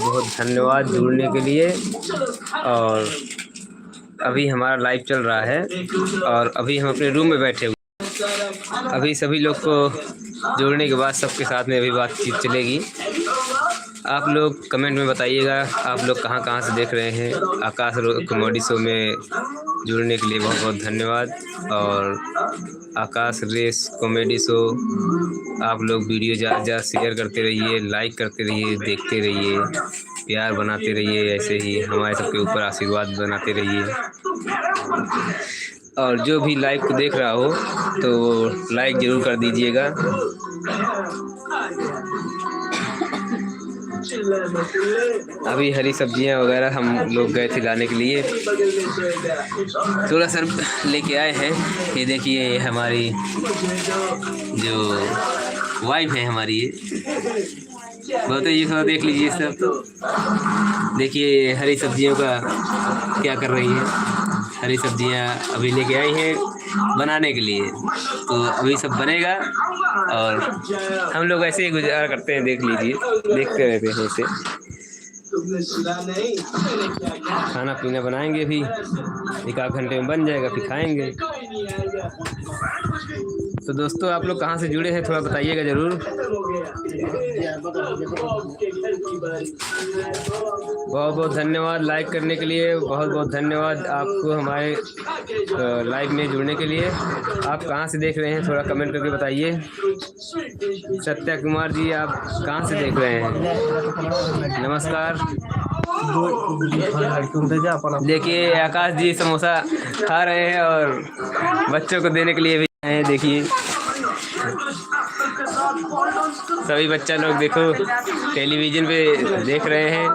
बहुत धन्यवाद जुड़ने के लिए। और अभी हमारा लाइव चल रहा है और अभी हम अपने रूम में बैठे हुए। अभी सभी लोग को जोड़ने के बाद सबके साथ में अभी बातचीत चलेगी। आप लोग कमेंट में बताइएगा आप लोग कहाँ कहाँ से देख रहे हैं। आकाश कॉमेडी शो में जुड़ने के लिए बहुत बहुत धन्यवाद। और आकाश रेस कॉमेडी शो आप लोग वीडियो ज़्यादा शेयर करते रहिए, लाइक करते रहिए, देखते रहिए, प्यार बनाते रहिए, ऐसे ही हमारे सबके ऊपर आशीर्वाद बनाते रहिए। और जो भी लाइव को देख रहा हो तो लाइक ज़रूर कर दीजिएगा। अभी हरी सब्जियां वगैरह हम लोग गए थे लाने के लिए, थोड़ा सर लेके आए हैं। ये देखिए ये हमारी जो वाइफ है हमारी, ये बहुत ये थोड़ा देख लीजिए सब। तो देखिए हरी सब्जियों का क्या कर रही है। हरी सब्जियां अभी लेके आई हैं बनाने के लिए, तो अभी सब बनेगा और हम लोग ऐसे ही गुजारा करते हैं। देख लीजिए, देखते रहते हैं ऐसे। खाना पीना बनाएंगे अभी, एक आध घंटे में बन जाएगा, फिर खाएंगे। तो दोस्तों आप लोग कहाँ से जुड़े हैं थोड़ा बताइएगा ज़रूर। बहुत बहुत धन्यवाद लाइक करने के लिए, बहुत बहुत धन्यवाद आपको हमारे लाइव में जुड़ने के लिए। आप कहाँ से देख रहे हैं थोड़ा कमेंट करके बताइए। सत्या कुमार जी आप कहाँ से देख रहे हैं, नमस्कार। देखिए आकाश जी समोसा खा रहे हैं और बच्चों को देने के लिए भी आए हैं। देखिए सभी बच्चा लोग देखो टेलीविज़न पे देख रहे हैं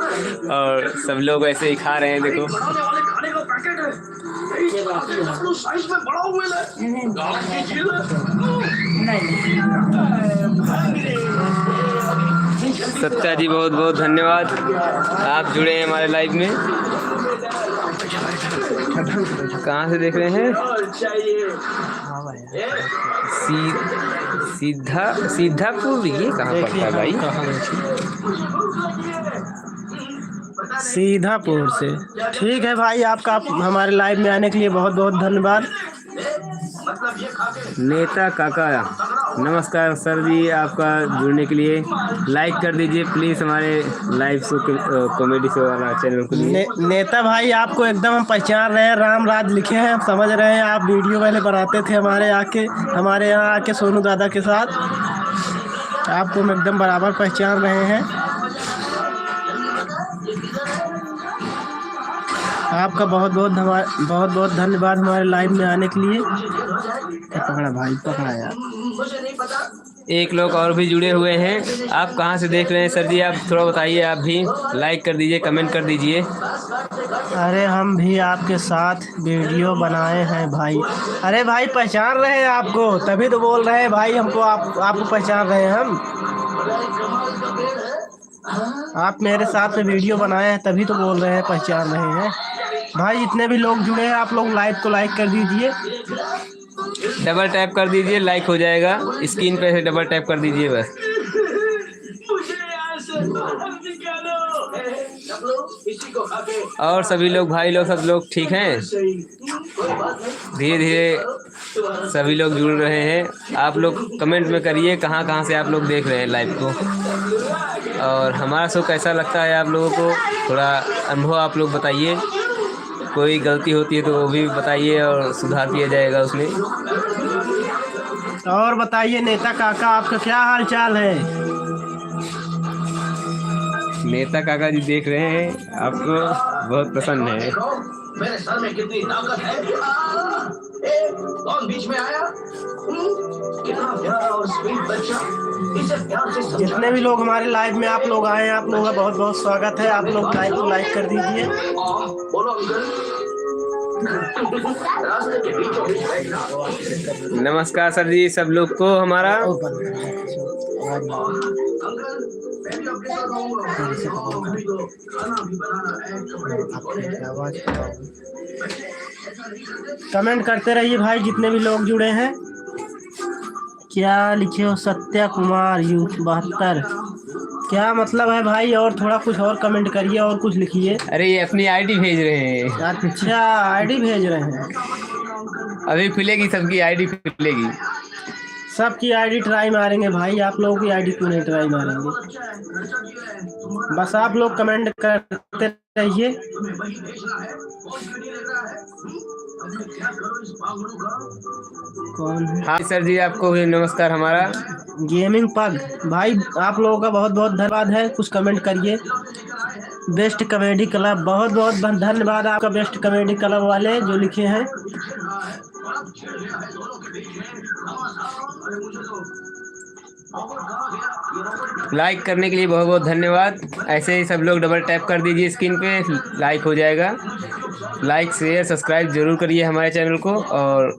और सब लोग ऐसे ही खा रहे हैं। देखो सत्या जी बहुत बहुत धन्यवाद, आप जुड़े हैं हमारे लाइव में। कहाँ से देख रहे हैं, सीधापुर, ये कहाँ पड़ता है भाई? सीधापुर से। ठीक है भाई, आपका हमारे लाइव में आने के लिए बहुत बहुत धन्यवाद। नेता काका नमस्कार सर जी, आपका जुड़ने के लिए लाइक कर दीजिए प्लीज़ हमारे लाइव शो कॉमेडी शो वाला चैनल को। नेता भाई आपको एकदम हम पहचान रहे हैं, राम राज लिखे हैं, हम समझ रहे हैं। आप वीडियो पहले बनाते थे हमारे यहाँ आके सोनू दादा के साथ, आपको हम एकदम बराबर पहचान रहे हैं। आपका बहुत बहुत धन्यवाद हमारे लाइव में आने के लिए। पकड़ा भाई, पकड़ा यार। एक लोग और भी जुड़े हुए हैं, आप कहाँ से देख रहे हैं सर जी, आप थोड़ा बताइए। आप भी लाइक कर दीजिए, कमेंट कर दीजिए। अरे हम भी आपके साथ वीडियो बनाए हैं भाई। अरे भाई पहचान रहे हैं आपको, तभी तो बोल रहे हैं भाई, हमको आपको पहचान रहे हैं हम। आप मेरे साथ में वीडियो बनाए हैं तभी तो बोल रहे हैं पहचान रहे हैं भाई। जितने भी लोग जुड़े हैं आप लोग लाइव को लाइक कर दीजिए, डबल टैप कर दीजिए, लाइक हो जाएगा। स्क्रीन पे से डबल टैप कर दीजिए बस। और सभी लोग भाई लोग सब लोग ठीक हैं, धीरे धीरे सभी लोग जुड़ रहे हैं। आप लोग कमेंट में करिए कहाँ कहाँ से आप लोग देख रहे हैं लाइव को, और हमारा शो कैसा लगता है आप लोगों को, थोड़ा अनुभव आप लोग बताइए। कोई गलती होती है तो वो भी बताइए और सुधार किया जाएगा उसमें। और बताइए नेता काका आपका क्या हाल चाल है। नेता काका जी देख रहे हैं, आपको बहुत पसंद है। मेरे सर में कितनी ताकत है। कौन बीच में आया? कितना प्यारा और स्वीट बच्चा, इसे प्यार से समझा। जितने भी लोग हमारे लाइव में आप लोग आए हैं, आप लोगों का बहुत बहुत स्वागत है। आप लोग लाइव को लाइक कर दीजिए। बोलो अंकल। रास्ते के बीचों बीच बैठना। नमस्कार सर जी सब लोग को हमारा। कमेंट करते रहिए भाई जितने भी लोग जुड़े हैं। क्या लिखे हो, सत्या कुमार यूथ 72। क्या मतलब है भाई? और थोड़ा कुछ और कमेंट करिए और कुछ लिखिए। अरे ये अपनी आईडी भेज रहे हैं। अच्छा, आईडी भेज रहे हैं। अभी खुलेगी, सबकी आईडी खुलेगी। सबकी आईडी ट्राई मारेंगे भाई, आप लोगों की आईडी क्यों नहीं ट्राई मारेंगे? बस आप लोग कमेंट करते रहिए। कौन है? हाँ सर जी, आपको भी नमस्कार हमारा। गेमिंग पग भाई, आप लोगों का बहुत बहुत धन्यवाद है। कुछ कमेंट करिए। बेस्ट कॉमेडी क्लब, बहुत बहुत धन्यवाद आपका बेस्ट कॉमेडी क्लब वाले जो लिखे हैं। लाइक करने के लिए बहुत बहुत धन्यवाद। ऐसे ही सब लोग डबल टैप कर दीजिए स्क्रीन पे, लाइक हो जाएगा। लाइक शेयर सब्सक्राइब जरूर करिए हमारे चैनल को। और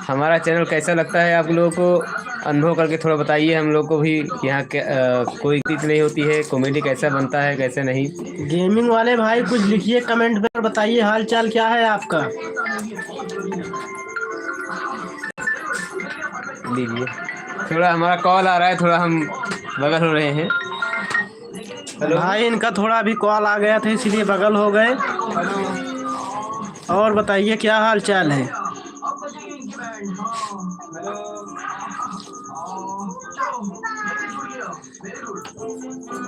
हमारा चैनल कैसा लगता है आप लोगों को अनुभव करके थोड़ा बताइए हम लोग को भी। यहाँ कोई चीज़ नहीं होती है, कॉमेडी कैसा बनता है कैसे नहीं। गेमिंग वाले भाई कुछ लिखिए कमेंट पर, बताइए हाल चाल क्या है आपका। लीजिए, थोड़ा हमारा कॉल आ रहा है, थोड़ा हम बगल हो रहे हैं। हेलो भाई, इनका थोड़ा अभी कॉल आ गया था इसलिए बगल हो गए। और बताइए क्या हाल चाल है।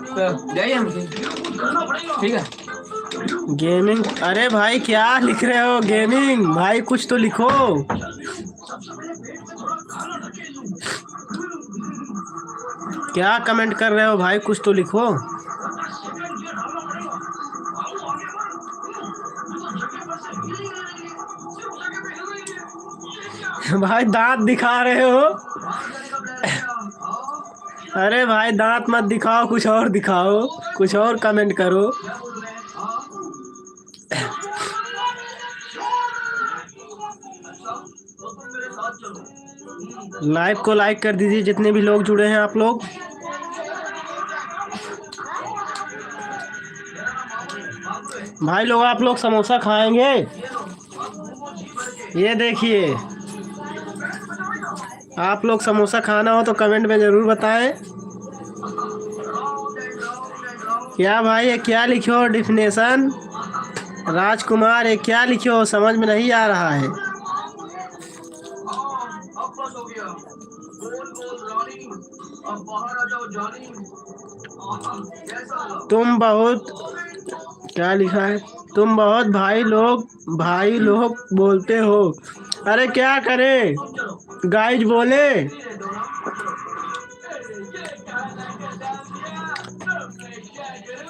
तो जाइए हम, ठीक है। गेमिंग, अरे भाई क्या लिख रहे हो गेमिंग भाई, कुछ तो लिखो। क्या कमेंट कर रहे हो भाई, कुछ तो लिखो। भाई दांत दिखा रहे हो? अरे भाई दांत मत दिखाओ, कुछ और दिखाओ, कुछ और कमेंट करो। लाइव को लाइक कर दीजिए जितने भी लोग जुड़े हैं आप लोग। भाई लोग, आप लोग समोसा खाएंगे? ये देखिए, आप लोग समोसा खाना हो तो कमेंट में ज़रूर बताएं। क्या भाई, ये क्या लिखे हो डिफिनेशन? राजकुमार, ये क्या लिखे हो, समझ में नहीं आ रहा है। तुम बहुत, क्या लिखा है, तुम बहुत भाई लोग बोलते हो। अरे क्या करें गाइज, बोले।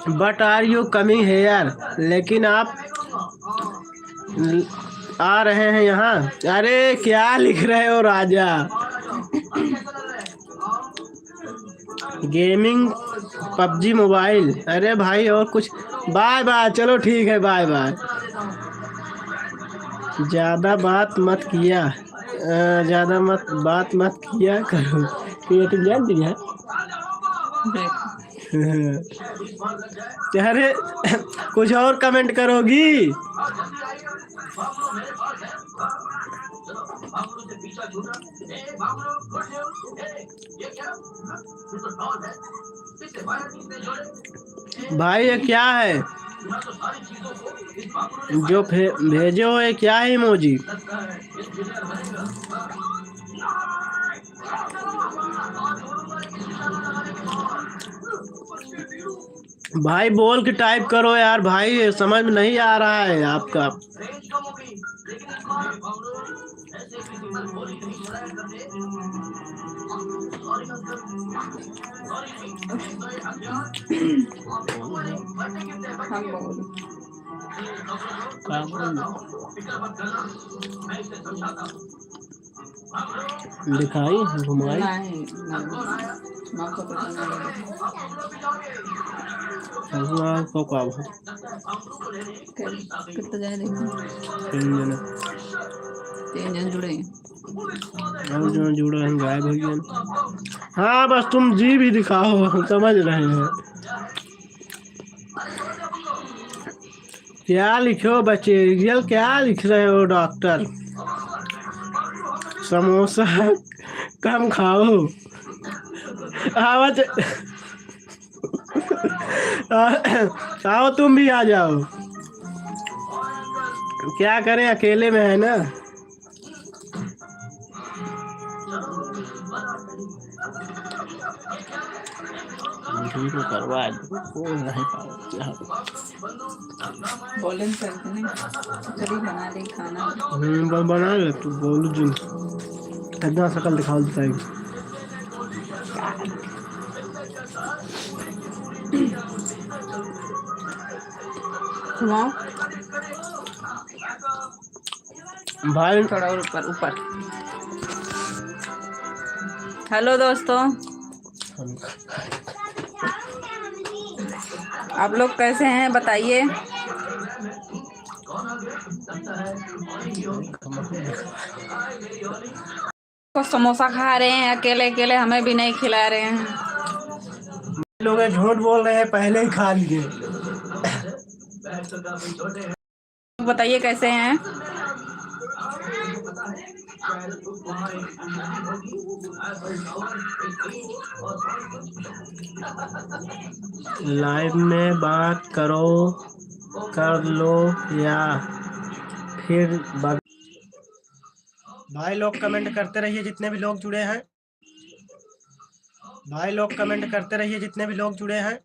But are you coming here, लेकिन आप आ रहे हैं यहाँ। अरे क्या लिख रहे हो राजा। गेमिंग पबजी मोबाइल, अरे भाई और कुछ। बाय बाय, चलो ठीक है, बाय बाय। ज़्यादा बात मत किया करो। क्रिएटिव जान दिया। अरे कुछ और कमेंट करोगी? भाई ये क्या है जो भेजे हो, ये क्या है इमोजी? भाई बोल के टाइप करो यार भाई, समझ में नहीं आ रहा है आपका। दिखाई घुमाई को कितना जाने तीन जन जुड़े हैं। और जो जुड़ा है गायब हो गया। हाँ बस तुम जी भी दिखाओ, हम समझ रहे हैं। क्या लिखो बच्चे, रियल क्या लिख रहे हो डॉक्टर? समोसा कम खाओ। आवाज आओ तुम भी आ जाओ। क्या करें, अकेले में है ना। ठीक है, करवा दो, बोल नहीं पाओ क्या। बोले सर नहीं चली बना दे खाना। बना ले तू, बोलू जी कितना शकल दिखाओ बताएगी। घुमाओ भाई थोड़ा और ऊपर ऊपर। हेलो दोस्तों, आप लोग कैसे हैं बताइए। तो समोसा खा रहे हैं अकेले अकेले, हमें भी नहीं खिला रहे हैं। लोग झूठ बोल रहे हैं, पहले ही खा लिए। बताइए कैसे हैं। लाइव में बात करो, कर लो या फिर भाई लोग कमेंट करते रहिए जितने भी लोग जुड़े हैं। भाई लोग कमेंट करते रहिए जितने भी लोग जुड़े हैं।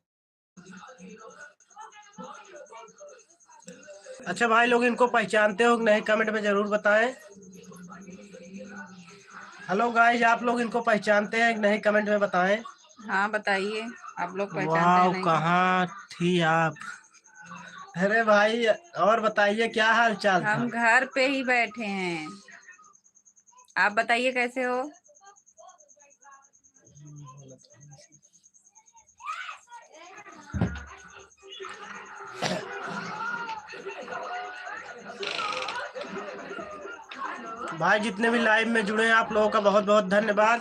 अच्छा भाई लोग, इनको पहचानते हो नहीं, कमेंट में जरूर बताएं। हेलो गाइस, आप लोग इनको पहचानते हैं नहीं, कमेंट में बताएं। हाँ बताइए, आप लोग पहचानते हैं वाह, नहीं। कहाँ थी आप। अरे भाई, और बताइए क्या हाल चाल था। हम घर पे ही बैठे हैं, आप बताइए कैसे हो। भाई जितने भी लाइव में जुड़े हैं आप लोगों का बहुत बहुत धन्यवाद।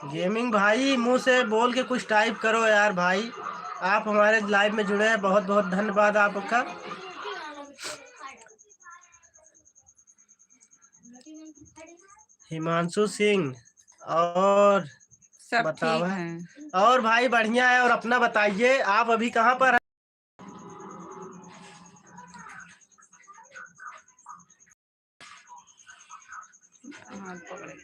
गेमिंग भाई, मुंह से बोल के कुछ टाइप करो यार भाई। आप हमारे लाइव में जुड़े हैं, बहुत बहुत धन्यवाद आपका। हिमांशु सिंह और सब बतावा। ठीक है। और भाई बढ़िया है, और अपना बताइए, आप अभी कहाँ पर हैं? हाथ पकड़े,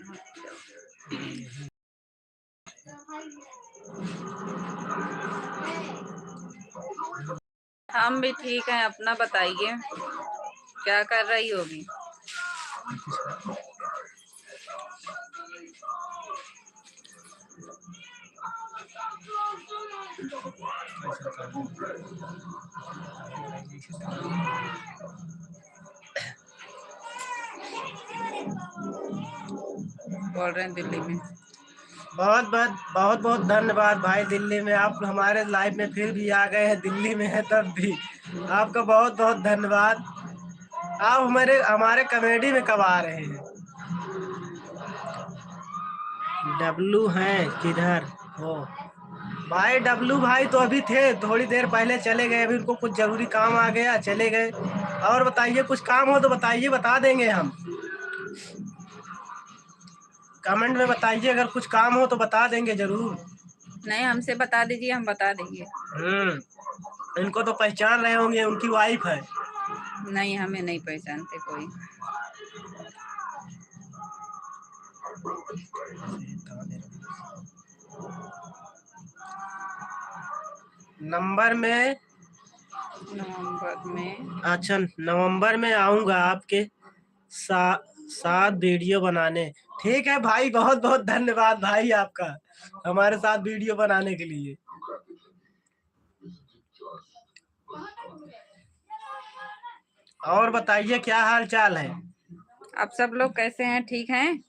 हम भी ठीक हैं, अपना बताइए क्या कर रही होगी। बोल रहे हैं दिल्ली में। बहुत बहुत बहुत बहुत धन्यवाद भाई। दिल्ली में आप हमारे लाइव में फिर भी आ गए हैं, दिल्ली में है तब भी आपका बहुत बहुत धन्यवाद। आप हमारे हमारे कॉमेडी में कब आ रहे हैं। डब्लू हैं किधर हो भाई। डब्लू भाई तो अभी थे, थोड़ी देर पहले चले गए, अभी उनको कुछ जरूरी काम आ गया, चले गए। और बताइए, कुछ काम हो तो बताइए, बता देंगे हम। कमेंट में बताइए, अगर कुछ काम हो तो बता देंगे जरूर। नहीं, हमसे बता दीजिए, हम बता देंगे। इनको तो पहचान रहे होंगे, उनकी वाइफ है। नहीं, हमें नहीं पहचानते कोई। नंबर में नवंबर में। अच्छा, नवंबर में आऊंगा आपके साथ वीडियो बनाने। ठीक है भाई, बहुत बहुत धन्यवाद भाई आपका हमारे साथ वीडियो बनाने के लिए। और बताइए क्या हाल चाल है। आप सब लोग कैसे हैं, ठीक हैं।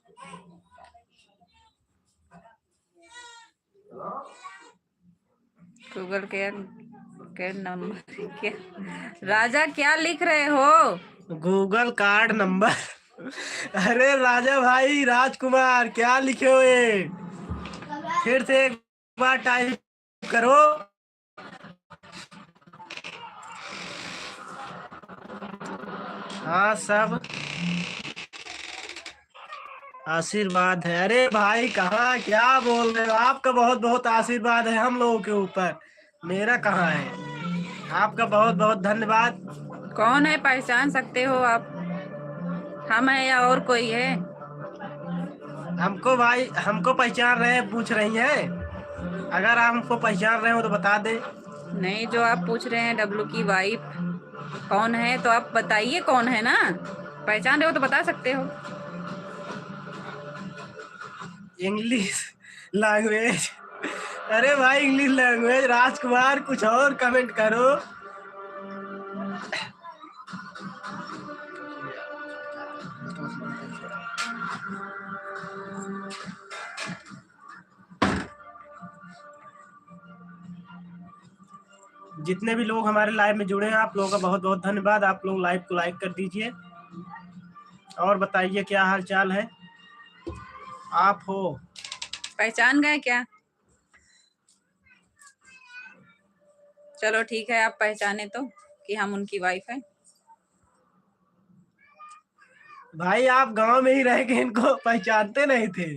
गूगल के नंबर क्या, राजा क्या लिख रहे हो। Google card number. अरे राजा भाई, राजकुमार क्या लिखे हुए, फिर से एक बार टाइप करो। हाँ सब आशीर्वाद है। अरे भाई कहाँ, क्या बोल रहे हो? आपका बहुत बहुत आशीर्वाद है हम लोगों के ऊपर, मेरा कहाँ है। आपका बहुत बहुत धन्यवाद। कौन है, पहचान सकते हो आप? हम है या और कोई है? हमको भाई, हमको पहचान रहे हैं, पूछ रही हैं? अगर आप हमको पहचान रहे हो तो बता दे। नहीं, जो आप पूछ रहे हैं डब्लू की वाइफ कौन है, तो आप बताइए कौन है ना। पहचान रहे हो तो बता सकते हो। English language. अरे भाई इंग्लिश लैंग्वेज राजकुमार, कुछ और कमेंट करो। जितने भी लोग हमारे लाइव में जुड़े हैं, आप लोगों का बहुत बहुत धन्यवाद। आप लोग लाइव को लाइक कर दीजिए और बताइए क्या हाल चाल है। आप हो? पहचान गए क्या? चलो ठीक है, आप पहचाने तो कि हम उनकी वाइफ है। भाई आप गांव में ही रह के इनको पहचानते नहीं थे।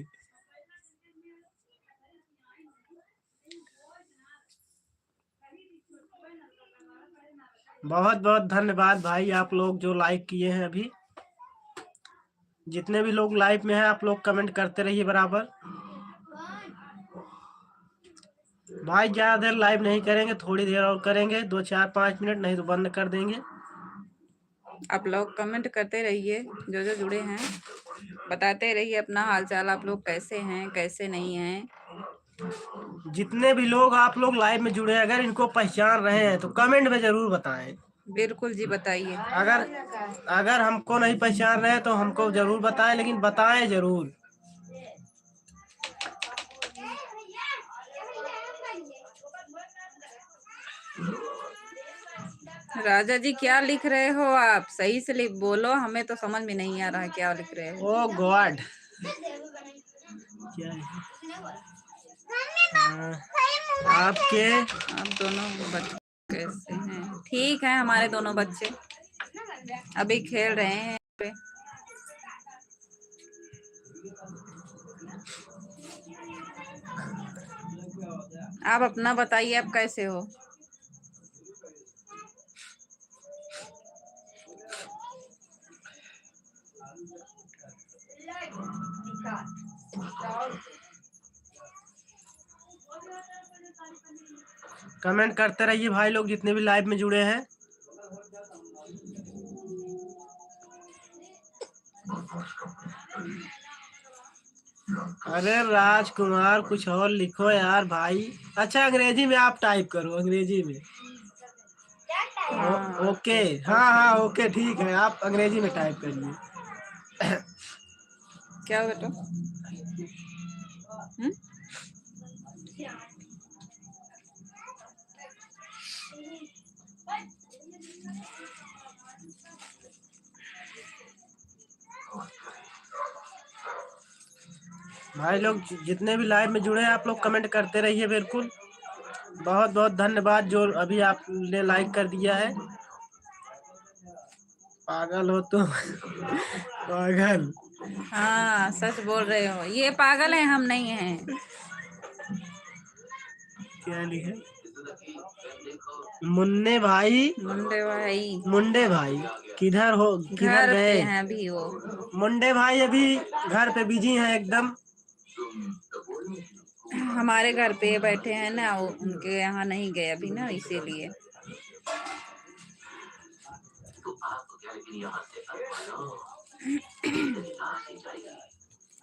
बहुत बहुत धन्यवाद भाई, आप लोग जो लाइक किए हैं अभी। जितने भी लोग लाइव में हैं, आप लोग कमेंट करते रहिए बराबर। भाई ज्यादा देर लाइव नहीं करेंगे, थोड़ी देर और करेंगे, 2 4 5 मिनट, नहीं तो बंद कर देंगे। आप लोग कमेंट करते रहिए, जो जो जुड़े हैं बताते रहिए अपना हालचाल, आप लोग कैसे हैं कैसे नहीं हैं। जितने भी लोग आप लोग लाइव में जुड़े हैं, अगर इनको पहचान रहे हैं तो कमेंट में जरूर बताएं। बिल्कुल जी, बताइए। अगर अगर हमको नहीं पहचान रहे तो हमको जरूर बताएं, लेकिन बताएं जरूर। राजा जी क्या लिख रहे हो आप? सही से लिख बोलो, हमें तो समझ में नहीं आ रहा है क्या लिख रहे हो। ओ गॉड, क्या है? आपके आप दोनों बच्चे कैसे हैं? ठीक है, हमारे दोनों बच्चे अभी खेल रहे हैं पे। आप अपना बताइए, आप कैसे हो? कमेंट करते रहिए भाई लोग, जितने भी लाइव में जुड़े हैं। अरे राजकुमार कुछ और लिखो यार भाई। अच्छा अंग्रेजी में आप टाइप करो, अंग्रेजी में। ओके, हाँ हाँ ओके ठीक है, आप अंग्रेजी में टाइप करिए। क्या बेटा? भाई लोग जितने भी लाइव में जुड़े हैं, आप लोग कमेंट करते रहिए बिल्कुल। बहुत बहुत धन्यवाद जो अभी आपने लाइक कर दिया है। पागल हो तुम। पागल। हाँ, सच बोल रहे हो, ये पागल है, हम नहीं हैं। क्या लिखे? मुन्ने भाई, मुंडे भाई मुंडे भाई किधर हो, किधर घर पे गए? हैं अभी वो। मुंडे भाई अभी घर पे बिजी हैं एकदम। हमारे घर पे बैठे हैं ना, वो उनके यहाँ नहीं गए अभी ना, इसीलिए।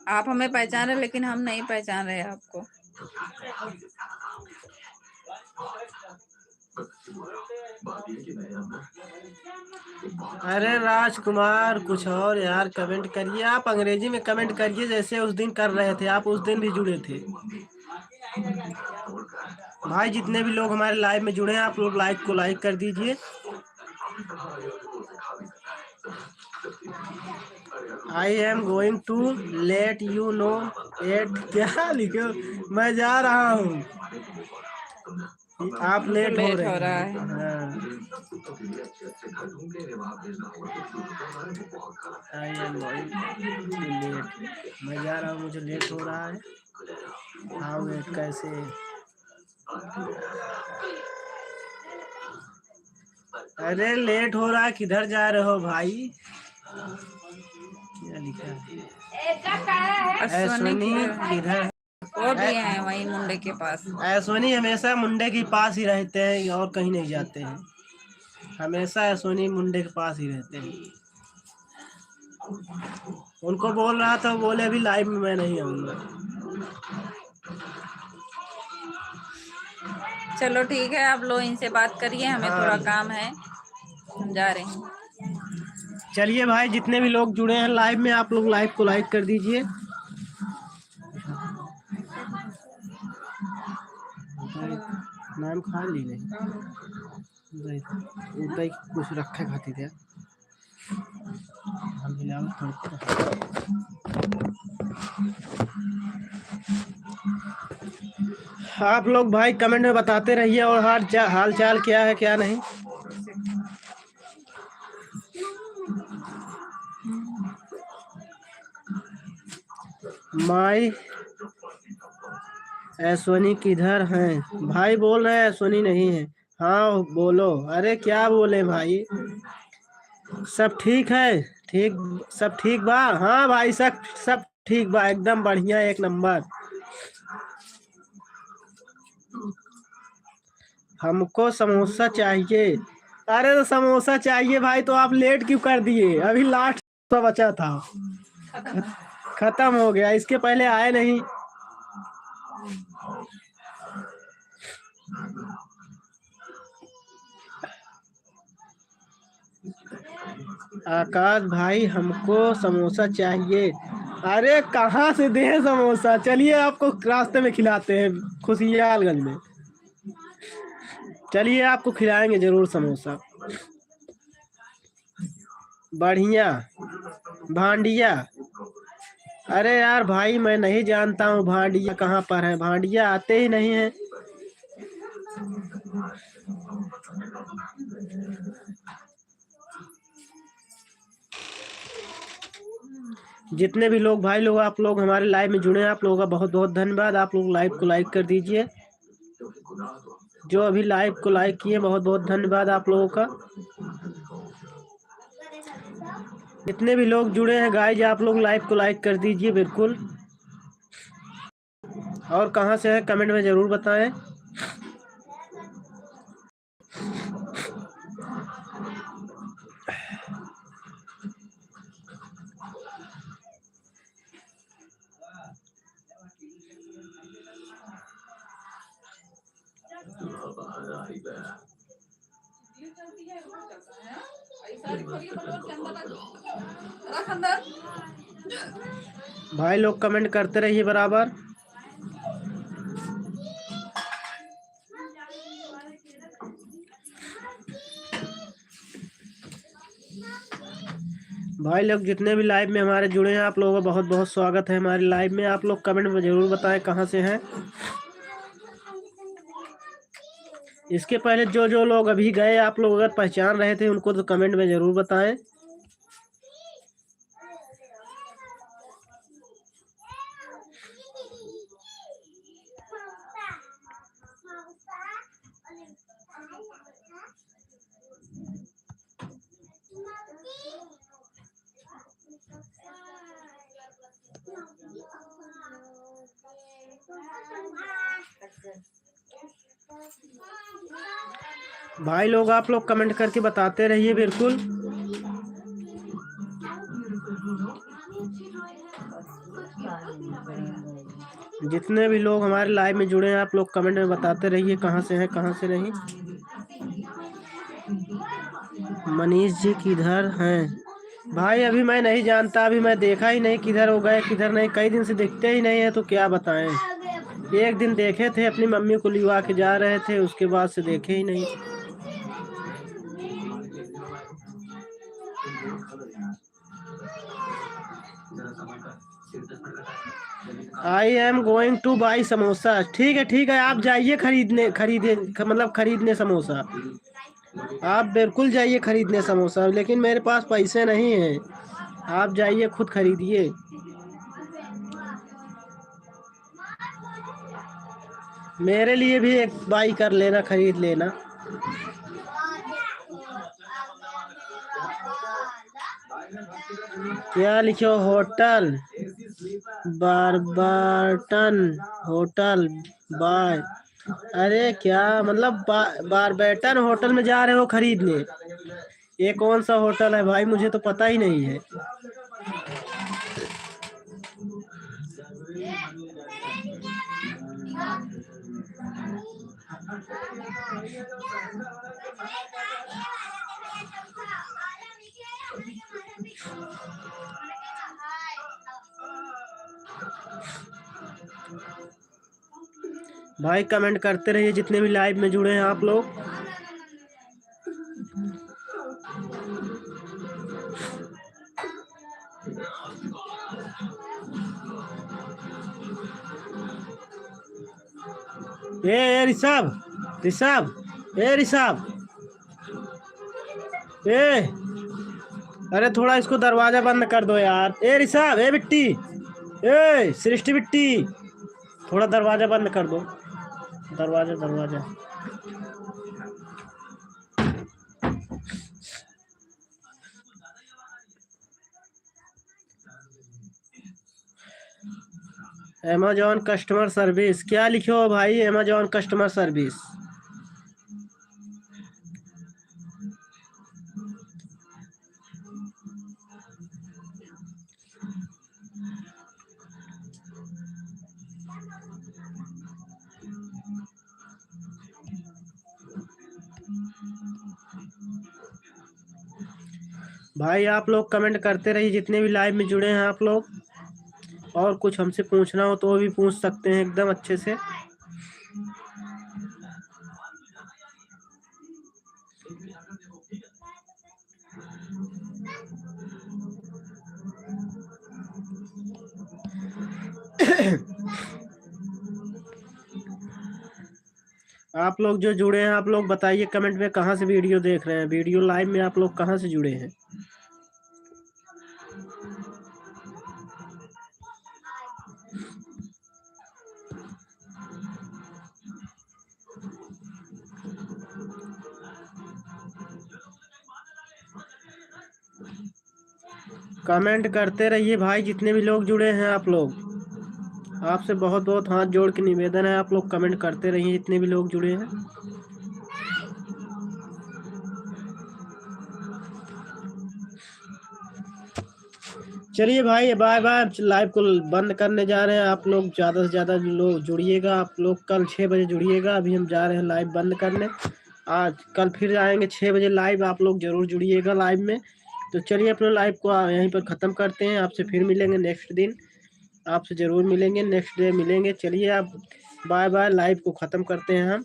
आप हमें पहचान रहे, लेकिन हम नहीं पहचान रहे आपको। अरे राजकुमार कुछ और यार कमेंट करिए, आप अंग्रेजी में कमेंट करिए जैसे उस दिन कर रहे थे, आप उस दिन भी जुड़े थे। भाई जितने भी लोग हमारे लाइव में जुड़े हैं, आप लोग लाइक को लाइक कर दीजिए। I am going to let you know at, क्या लिखो? मैं जा रहा हूँ, आप लेट हो लेट रहे हो रहा हैं। है। हाँ आई एम लेट, मैं जा रहा हूँ, मुझे लेट हो रहा है। हाँ वेट कैसे? अरे लेट हो रहा है, किधर जा रहे हो भाई? क्या लिखा है? अश्वनी ऐश्वनी किधर है? किधर? वो भी है वही मुंडे के पास। ऐश्वनी हमेशा मुंडे के पास ही रहते हैं और कहीं नहीं जाते हैं। हमेशा ऐश्वनी मुंडे के पास ही रहते हैं। उनको बोल रहा था, बोले अभी लाइव में मैं नहीं आऊंगा। चलो ठीक है, आप लोग इनसे बात करिए, हमें हाँ थोड़ा काम है, हम जा रहे हैं। चलिए भाई, जितने भी लोग जुड़े हैं लाइव में, आप लोग लाइव को लाइक कर दीजिए। नाम खा ली नहीं उतना ही कुछ रखे खाती थे हम मिलाओ आप लोग भाई कमेंट में बताते रहिए और हाल चाल क्या है क्या नहीं। माई ऐश्वनी किधर हैं? भाई बोल रहे हैं ऐश्वनी नहीं है। हाँ बोलो। अरे क्या बोले भाई? सब ठीक है? ठीक, सब ठीक बा? हाँ भाई सब ठीक बा, एकदम बढ़िया, एक नंबर। हमको समोसा चाहिए। अरे तो समोसा चाहिए भाई तो आप लेट क्यों कर दिए? अभी लास्ट बचा था, खत्म हो गया, इसके पहले आए नहीं। आकाश भाई हमको समोसा चाहिए। अरे कहाँ से दे समोसा? चलिए आपको रास्ते में खिलाते हैं, खुशियालगंज में। चलिए आपको खिलाएंगे जरूर समोसा, बढ़िया भांडिया। अरे यार भाई मैं नहीं जानता हूँ भांडिया कहाँ पर है, भांडिया आते ही नहीं है। जितने भी लोग भाई लोग आप लोग हमारे लाइव में जुड़े हैं, आप लोगों का बहुत बहुत धन्यवाद। आप लोग लाइव को लाइक कर दीजिए। जो अभी लाइव को लाइक किए बहुत बहुत धन्यवाद आप लोगों का। जितने भी लोग जुड़े हैं गाइज, आप लोग लाइव को लाइक कर दीजिए बिल्कुल। और कहाँ से है कमेंट में जरूर बताएं। भाई लोग कमेंट करते रहिए बराबर। भाई लोग जितने भी लाइव में हमारे जुड़े हैं, आप लोगों का बहुत बहुत स्वागत है हमारे लाइव में। आप लोग कमेंट में जरूर बताएं कहाँ से हैं। इसके पहले जो जो लोग अभी गए, आप लोग अगर पहचान रहे थे उनको तो कमेंट में जरूर बताएं। भाई लोग आप लोग कमेंट करके बताते रहिए बिल्कुल। जितने भी लोग हमारे लाइव में जुड़े हैं, आप लोग कमेंट में बताते रहिए कहाँ से हैं कहाँ से नहीं। मनीष जी किधर हैं? भाई अभी मैं नहीं जानता, अभी मैं देखा ही नहीं किधर हो गए किधर नहीं, कई दिन से दिखते ही नहीं है तो क्या बताएं। एक दिन देखे थे, अपनी मम्मी को लिवा के जा रहे थे, उसके बाद से देखे ही नहीं। आई am going two by samosa. ठीक है, आप जाइए खरीदने समोसा। आप बिल्कुल जाइए खरीदने समोसा, लेकिन मेरे पास पैसे नहीं हैं। आप जाइए खुद खरीदिए। मेरे लिए भी एक बाई कर लेना, खरीद लेना। क्या लिखो? Hotel Barberton hotel by. अरे क्या मतलब बारबेटन होटल में जा रहे हो खरीदने? ये कौन सा होटल है भाई? मुझे तो पता ही नहीं है। भाई कमेंट करते रहिए जितने भी लाइव में जुड़े हैं आप लोग। ए ऋषभ अरे थोड़ा इसको दरवाजा बंद कर दो यार। ए ऋषभ, ए बिट्टी, ए सृष्टि बिट्टी, थोड़ा दरवाजा बंद कर दो। दरवाजा अमेजॉन कस्टमर सर्विस। क्या लिखे हो भाई? Amazon customer service. भाई आप लोग कमेंट करते रहिए जितने भी लाइव में जुड़े हैं आप लोग। और कुछ हमसे पूछना हो तो भी पूछ सकते हैं एकदम अच्छे से। आप लोग जो जुड़े हैं आप लोग बताइए कमेंट में कहाँ से वीडियो देख रहे हैं। वीडियो लाइव में आप लोग कहाँ से जुड़े हैं? कमेंट करते रहिए भाई जितने भी लोग जुड़े हैं आप लोग। आपसे बहुत बहुत हाथ जोड़ के निवेदन है, आप लोग कमेंट करते रहिए जितने भी लोग जुड़े हैं। चलिए भाई बाय बाय। लाइव को बंद करने जा रहे हैं। आप लोग ज़्यादा से ज़्यादा लोग जुड़िएगा। आप लोग कल 6 बजे जुड़िएगा। अभी हम जा रहे हैं लाइव बंद करने। आज कल फिर आएंगे 6 बजे लाइव। आप लोग ज़रूर जुड़िएगा लाइव में। तो चलिए अपने लाइव को यहीं पर ख़त्म करते हैं। आपसे फिर मिलेंगे नेक्स्ट दिन। आपसे ज़रूर मिलेंगे, नेक्स्ट डे मिलेंगे। चलिए आप बाय बाय। लाइव को ख़त्म करते हैं हम।